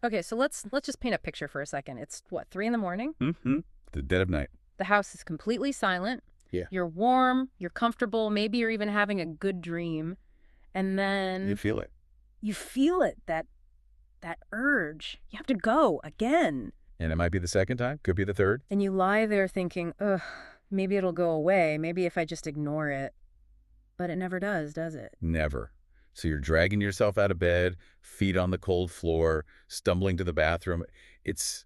Okay, so let's just paint a picture for a second. It's what, 3 in the morning? Mm-hmm. The dead of night. The house is completely silent. Yeah. You're warm, you're comfortable, maybe you're even having a good dream. And You then feel it. you feel it, that urge. You have to go again. And it might be the second time, could be the third. And you lie there thinking, ugh, maybe it'll go away. Maybe if I just ignore it. But it never does it? Never. So you're dragging yourself out of bed, feet on the cold floor, stumbling to the bathroom. It's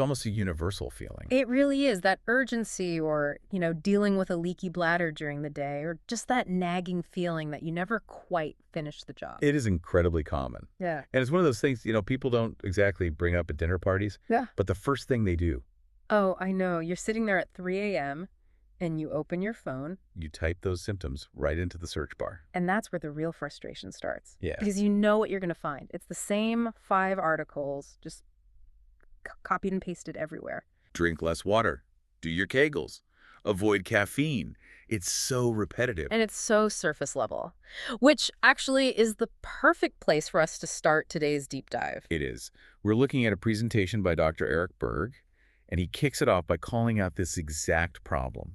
almost a universal feeling. It really is. That urgency or, dealing with a leaky bladder during the day or just that nagging feeling that you never quite finish the job. It is incredibly common. Yeah. And it's one of those things, people don't exactly bring up at dinner parties. Yeah. But the first thing they do, Oh, I know. You're sitting there at 3 a.m. and you open your phone. you type those symptoms right into the search bar. And that's where the real frustration starts. Yeah. Because you know what you're going to find. It's the same 5 articles, just copied and pasted everywhere. Drink less water. Do your Kegels. Avoid caffeine. It's so repetitive. And it's so surface level, which actually is the perfect place for us to start today's deep dive. It is. We're looking at a presentation by Dr. Eric Berg, and he kicks it off by calling out this exact problem.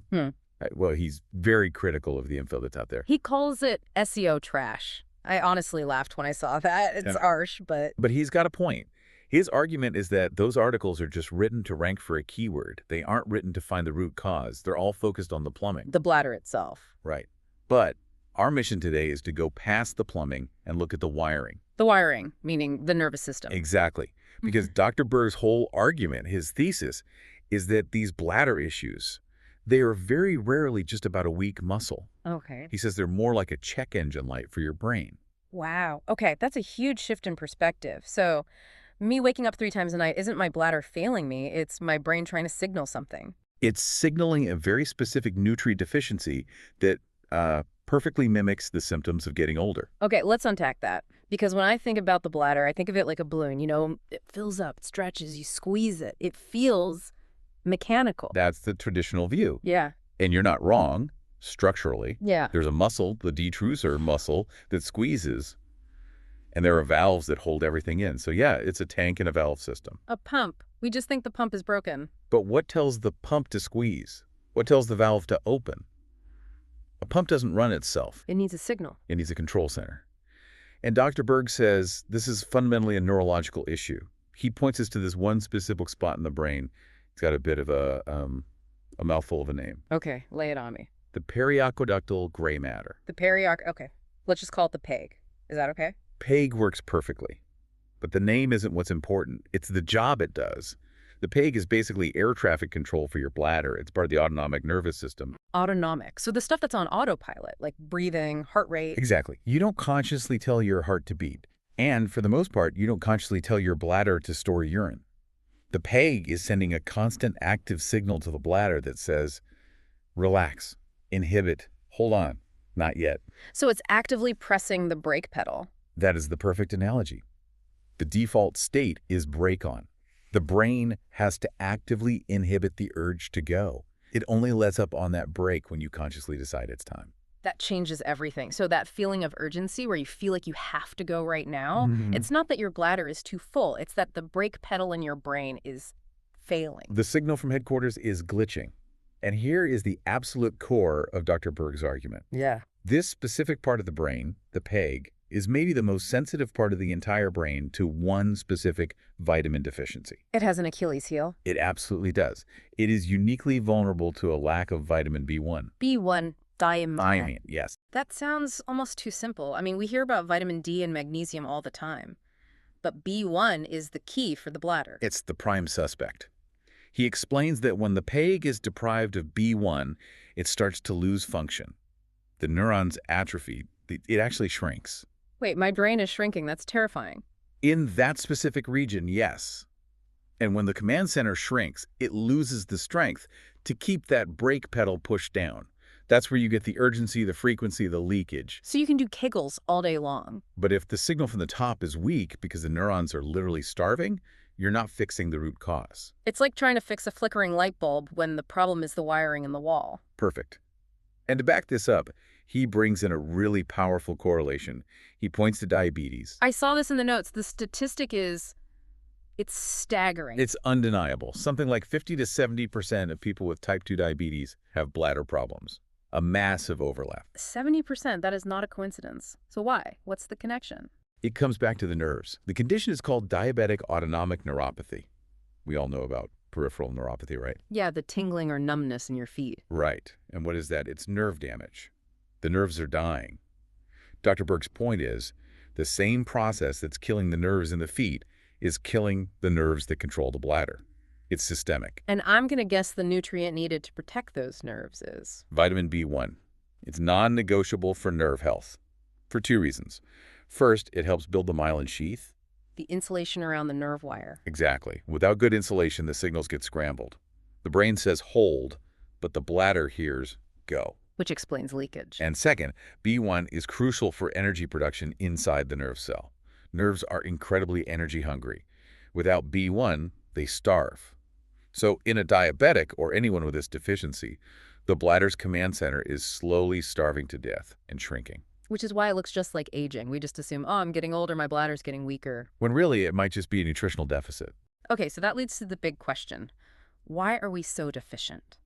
Well, he's very critical of the info that's out there. He calls it SEO trash. I honestly laughed when I saw that. It's harsh, but... But he's got a point. His argument is that those articles are just written to rank for a keyword. They aren't written to find the root cause. They're all focused on the plumbing. The bladder itself. Right. But our mission today is to go past the plumbing and look at the wiring. The wiring, meaning the nervous system. Exactly. Because Dr. Berg's whole argument, his thesis, is that these bladder issues, they are very rarely just about a weak muscle. Okay. He says they're more like a check engine light for your brain. Wow. Okay, that's a huge shift in perspective. So me waking up 3 times a night isn't my bladder failing me. It's my brain trying to signal something. It's signaling a very specific nutrient deficiency that perfectly mimics the symptoms of getting older. Okay, let's unpack that. Because when I think about the bladder, I think of it like a balloon. It fills up, it stretches, you squeeze it. It feels mechanical. That's the traditional view. Yeah. And you're not wrong, structurally. Yeah. There's a muscle, the detrusor muscle, that squeezes. And there are valves that hold everything in. So yeah, it's a tank and a valve system. A pump. We just think the pump is broken. But what tells the pump to squeeze? What tells the valve to open? A pump doesn't run itself. It needs a signal. It needs a control center. And Dr. Berg says this is fundamentally a neurological issue. He points us to this one specific spot in the brain. It's got a bit of a mouthful of a name. Okay, lay it on me. The periaqueductal gray matter. The okay. Let's just call it the PEG. Is that okay? PEG works perfectly. But the name isn't what's important. It's the job it does. The PEG is basically air traffic control for your bladder. It's part of the autonomic nervous system. Autonomic. So the stuff that's on autopilot, like breathing, heart rate. Exactly. You don't consciously tell your heart to beat. And for the most part, you don't consciously tell your bladder to store urine. The PEG is sending a constant active signal to the bladder that says, relax, inhibit, hold on, not yet. So it's actively pressing the brake pedal. That is the perfect analogy. The default state is brake on. The brain has to actively inhibit the urge to go. It only lets up on that brake when you consciously decide it's time. That changes everything. So that feeling of urgency where you feel like you have to go right now, it's not that your bladder is too full. It's that the brake pedal in your brain is failing. The signal from headquarters is glitching. And here is the absolute core of Dr. Berg's argument. Yeah. This specific part of the brain, the PEG, is maybe the most sensitive part of the entire brain to one specific vitamin deficiency. It has an Achilles heel. It absolutely does. It is uniquely vulnerable to a lack of vitamin B1. B1, thiamine. Thiamine, yes. That sounds almost too simple. I mean, we hear about vitamin D and magnesium all the time. But B1 is the key for the bladder. It's the prime suspect. He explains that when the PEG is deprived of B1, it starts to lose function. The neurons atrophy. It actually shrinks. Wait, my brain is shrinking. That's terrifying. In that specific region, yes. And when the command center shrinks, it loses the strength to keep that brake pedal pushed down. That's where you get the urgency, the frequency, the leakage. So you can do Kegels all day long. But if the signal from the top is weak because the neurons are literally starving, you're not fixing the root cause. It's like trying to fix a flickering light bulb when the problem is the wiring in the wall. Perfect. And to back this up, he brings in a really powerful correlation. He points to diabetes. I saw this in the notes. The statistic is It's staggering. It's undeniable. Something like 50 to 70% of people with type 2 diabetes have bladder problems. A massive overlap. 70%, that is not a coincidence. So why? What's the connection? It comes back to the nerves. The condition is called diabetic autonomic neuropathy. We all know about peripheral neuropathy, right? Yeah, the tingling or numbness in your feet. Right. And what is that? It's nerve damage. The nerves are dying. Dr. Berg's point is the same process that's killing the nerves in the feet is killing the nerves that control the bladder. It's systemic. And I'm going to guess the nutrient needed to protect those nerves is... Vitamin B1. It's non-negotiable for nerve health for two reasons. First, it helps build the myelin sheath. The insulation around the nerve wire. Exactly. Without good insulation, the signals get scrambled. The brain says hold, but the bladder hears go. Which explains leakage. And second, B1 is crucial for energy production inside the nerve cell. Nerves are incredibly energy hungry. Without B1, they starve. So in a diabetic or anyone with this deficiency, the bladder's command center is slowly starving to death and shrinking. Which is why it looks just like aging. We just assume, oh, I'm getting older, my bladder's getting weaker. When really it might just be a nutritional deficit. Okay, so that leads to the big question. Why are we so deficient?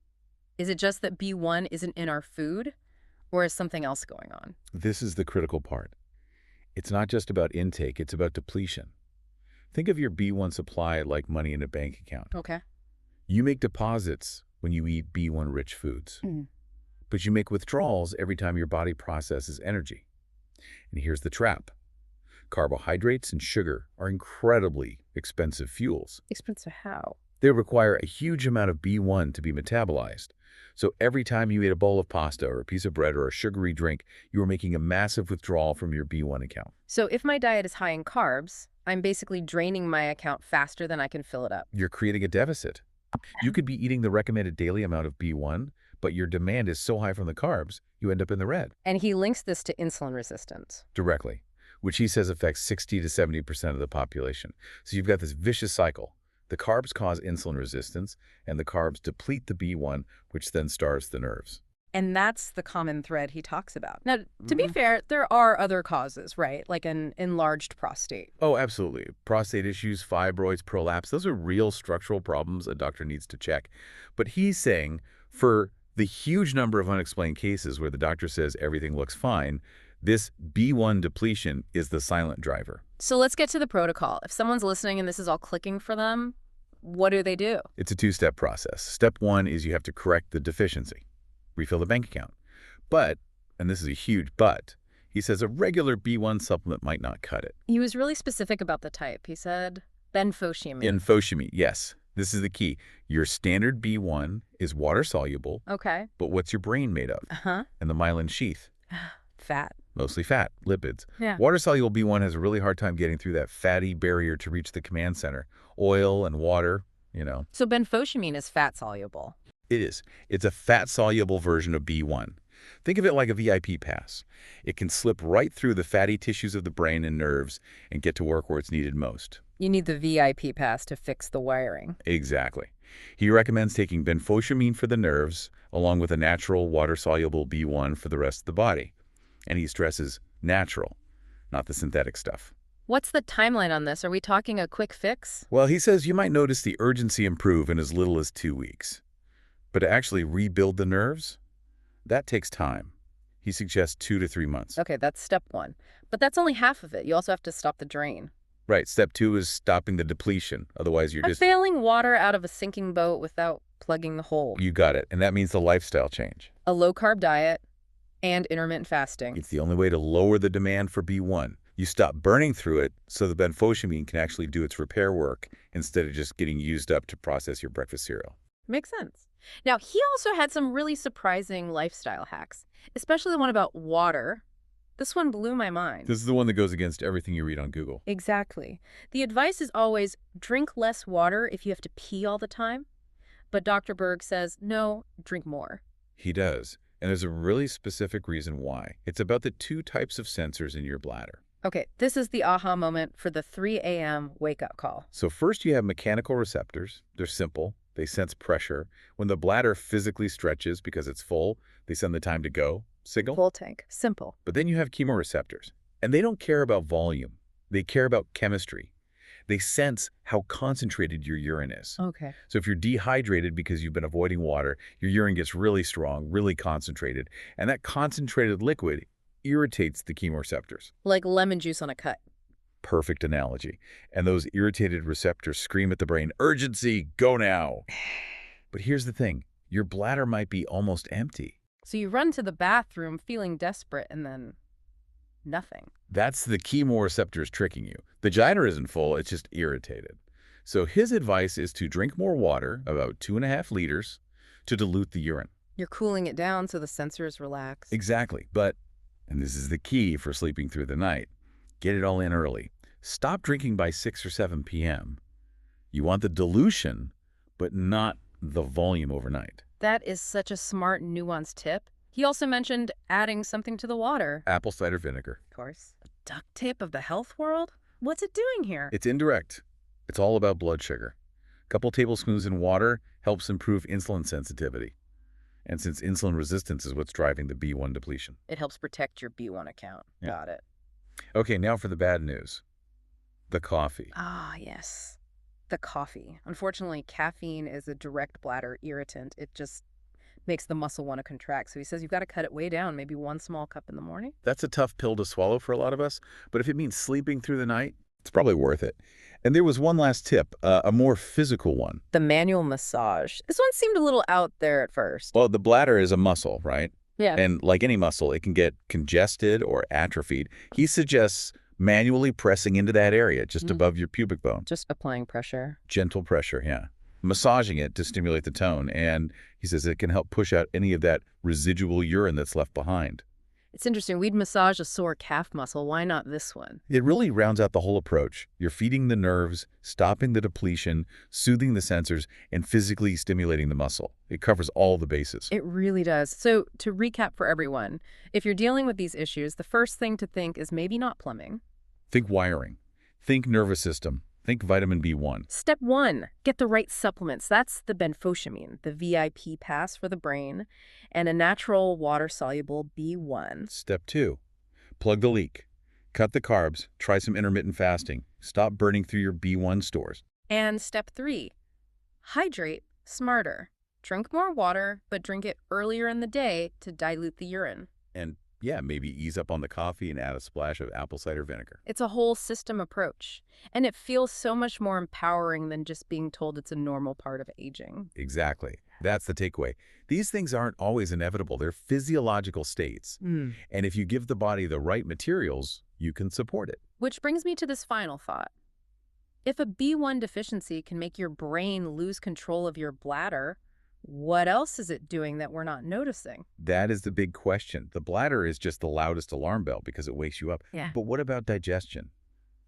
Is it just that B1 isn't in our food, or is something else going on? This is the critical part. It's not just about intake, it's about depletion. Think of your B1 supply like money in a bank account. Okay. You make deposits when you eat B1-rich foods, but you make withdrawals every time your body processes energy. And here's the trap. Carbohydrates and sugar are incredibly expensive fuels. Expensive how? They require a huge amount of B1 to be metabolized. So every time you eat a bowl of pasta or a piece of bread or a sugary drink, you are making a massive withdrawal from your B1 account. So if my diet is high in carbs, I'm basically draining my account faster than I can fill it up. You're creating a deficit. You could be eating the recommended daily amount of B1, but your demand is so high from the carbs, you end up in the red. And he links this to insulin resistance. Directly, which he says affects 60 to 70% of the population. So you've got this vicious cycle. The carbs cause insulin resistance, and the carbs deplete the B1, which then starves the nerves. And that's the common thread he talks about. Now, to be fair, there are other causes, right? Like an enlarged prostate. Oh, absolutely. Prostate issues, fibroids, prolapse, those are real structural problems a doctor needs to check. But he's saying for the huge number of unexplained cases where the doctor says everything looks fine, this B1 depletion is the silent driver. So let's get to the protocol. If someone's listening and this is all clicking for them, what do they do? It's a two-step process. Step one is you have to correct the deficiency. Refill the bank account. But, and this is a huge but, he says a regular B1 supplement might not cut it. He was really specific about the type. He said benfotiamine. Benfotiamine, yes. This is the key. Your standard B1 is water-soluble. Okay. But what's your brain made of? And the myelin sheath? Fat. Mostly fat, lipids. Yeah. Water-soluble B1 has a really hard time getting through that fatty barrier to reach the command center. Oil and water, you know. So benfotiamine is fat-soluble. It is. It's a fat-soluble version of B1. Think of it like a VIP pass. It can slip right through the fatty tissues of the brain and nerves and get to work where it's needed most. You need the VIP pass to fix the wiring. Exactly. He recommends taking benfotiamine for the nerves, along with a natural water-soluble B1 for the rest of the body. And he stresses natural, not the synthetic stuff. What's the timeline on this? Are we talking a quick fix? Well, he says you might notice the urgency improve in as little as 2 weeks. But to actually rebuild the nerves, that takes time. He suggests 2 to 3 months. Okay, that's step one. But that's only half of it. You also have to stop the drain. Right. Step 2 is stopping the depletion. Otherwise, you're just... failing water out of a sinking boat without plugging the hole. You got it. And that means the lifestyle change. A low-carb diet and intermittent fasting. It's the only way to lower the demand for B1. You stop burning through it so the benfotiamine can actually do its repair work instead of just getting used up to process your breakfast cereal. Makes sense. Now, he also had some really surprising lifestyle hacks, especially the one about water. This one blew my mind. This is the one that goes against everything you read on Google. Exactly. The advice is always drink less water if you have to pee all the time. But Dr. Berg says, no, drink more. He does. And there's a really specific reason why. It's about the 2 types of sensors in your bladder. Okay, this is the aha moment for the 3 a.m. wake-up call. So first you have mechanical receptors. They're simple. They sense pressure. When the bladder physically stretches because it's full, they send the time to go signal. Full tank. Simple. But then you have chemoreceptors, and they don't care about volume. They care about chemistry. They sense how concentrated your urine is. Okay. So if you're dehydrated because you've been avoiding water, your urine gets really strong, really concentrated, and that concentrated liquid irritates the chemoreceptors. Like lemon juice on a cut. Perfect analogy. And those irritated receptors scream at the brain, urgency, go now. But here's the thing. Your bladder might be almost empty. So you run to the bathroom feeling desperate and then nothing. That's the chemoreceptors tricking you. The vagina isn't full, it's just irritated. So his advice is to drink more water, about 2.5 liters, to dilute the urine. You're cooling it down so the sensors relax. Exactly. But, and this is the key for sleeping through the night, get it all in early. Stop drinking by 6 or 7 p.m. You want the dilution, but not the volume overnight. That is such a smart, nuanced tip. He also mentioned adding something to the water. Apple cider vinegar. Of course. A duct tape of the health world? What's it doing here? It's indirect. It's all about blood sugar. A couple tablespoons in water helps improve insulin sensitivity. And since insulin resistance is what's driving the B1 depletion. It helps protect your B1 account. Yeah. Got it. Okay, now for the bad news. The coffee. Ah, yes. The coffee. Unfortunately, caffeine is a direct bladder irritant. It just makes the muscle want to contract. So he says you've got to cut it way down, maybe 1 small cup in the morning. That's a tough pill to swallow for a lot of us, but if it means sleeping through the night, it's probably worth it. And there was one last tip, a more physical one. The manual massage. This one seemed a little out there at first. Well, the bladder is a muscle, right? Yeah. And like any muscle, it can get congested or atrophied. He suggests manually pressing into that area just above your pubic bone. Just applying pressure. Gentle pressure, yeah. Massaging it to stimulate the tone. And he says it can help push out any of that residual urine that's left behind. It's interesting. We'd massage a sore calf muscle. Why not this one? It really rounds out the whole approach. You're feeding the nerves, stopping the depletion, soothing the sensors, and physically stimulating the muscle. It covers all the bases. It really does. So to recap for everyone, if you're dealing with these issues, the first thing to think is maybe not plumbing. Think wiring. Think nervous system. Think vitamin B1. Step 1, get the right supplements. That's the benfotiamine, the VIP pass for the brain, and a natural water-soluble B1. Step 2, plug the leak. Cut the carbs. Try some intermittent fasting. Stop burning through your B1 stores. And step 3, hydrate smarter. Drink more water, but drink it earlier in the day to dilute the urine. And yeah, maybe ease up on the coffee and add a splash of apple cider vinegar. It's a whole system approach, and it feels so much more empowering than just being told it's a normal part of aging. Exactly. That's the takeaway. These things aren't always inevitable. They're physiological states. And if you give the body the right materials, you can support it. Which brings me to this final thought. If a B1 deficiency can make your brain lose control of your bladder, what else is it doing that we're not noticing? That is the big question. The bladder is just the loudest alarm bell because it wakes you up. Yeah. But what about digestion?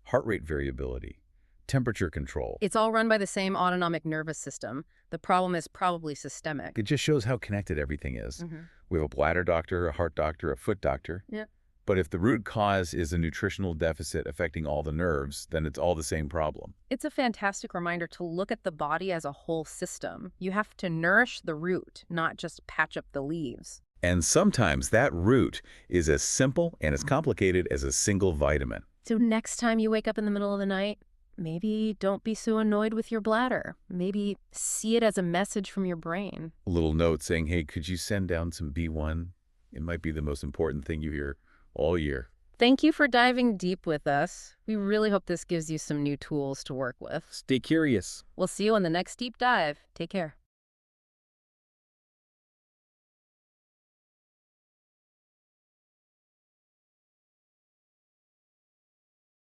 Heart rate variability? Temperature control? It's all run by the same autonomic nervous system. The problem is probably systemic. It just shows how connected everything is. We have a bladder doctor, a heart doctor, a foot doctor. Yeah. But if the root cause is a nutritional deficit affecting all the nerves, then it's all the same problem. It's a fantastic reminder to look at the body as a whole system. You have to nourish the root, not just patch up the leaves. And sometimes that root is as simple and as complicated as a single vitamin. So next time you wake up in the middle of the night, maybe don't be so annoyed with your bladder. Maybe see it as a message from your brain. A little note saying, hey, could you send down some B1? It might be the most important thing you hear all year. Thank you for diving deep with us. We really hope this gives you some new tools to work with. Stay curious. We'll see you on the next deep dive. Take care.